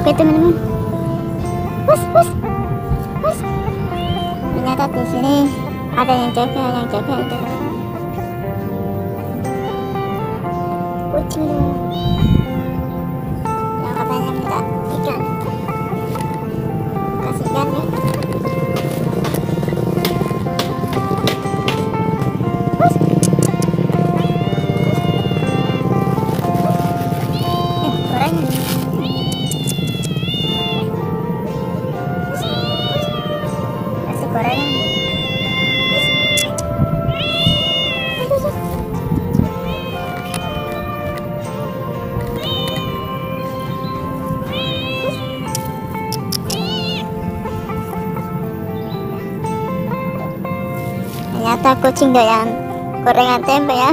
Oke teman-teman, bus. Ternyata di sini ada yang jaga itu. Kucing yang katanya minta ikan, kasih ikan ya. Bus. Gorengnya. Gorengan. Ternyata kucing doyan gorengan tempe ya.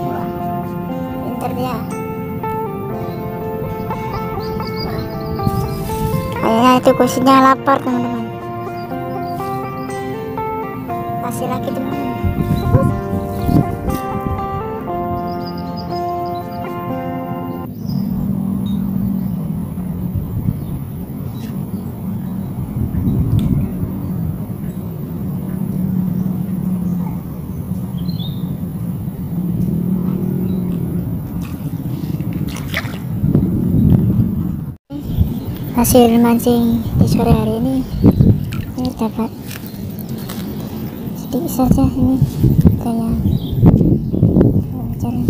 Wah, pinter dia. Kayaknya itu kucingnya lapar teman-teman. Kasih lagi teman-teman. Hasil mancing di sore hari ini dapat sedikit saja ini kayak cari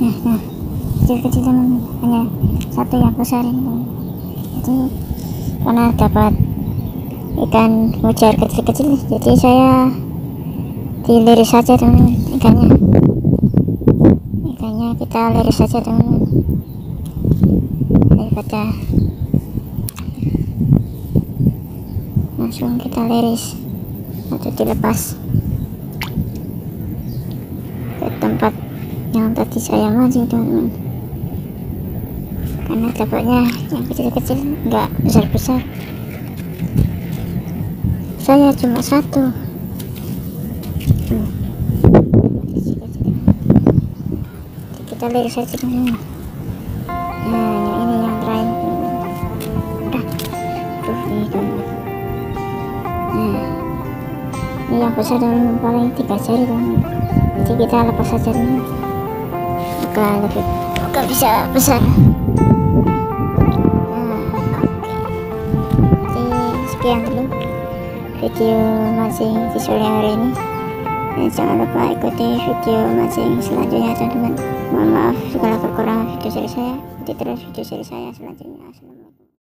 nah kecil-kecil teman, hanya satu yang besar ini teman. Jadi karena dapat ikan mujar kecil-kecil, jadi saya diliris saja teman ikannya kita liris saja teman-teman, daripada langsung kita liris atau dilepas ke tempat yang tadi saya mancing teman-teman, karena dapatnya yang kecil-kecil enggak besar-besar, saya cuma satu. Kita lihat saja teman-teman. Nah, ini yang terakhir udah ini teman-teman. Nah, ini yang besar teman-teman, paling 3 jari teman-teman. Jadi kita lepas saja teman-teman, bukan bisa besar. Nah, oke. Jadi sekian dulu video mancing di sore hari ini. Dan jangan lupa ikuti video mancing selanjutnya teman-teman. Mohon maaf segala kekurangan video seri saya. Ikuti terus video seri saya selanjutnya. Assalamualaikum.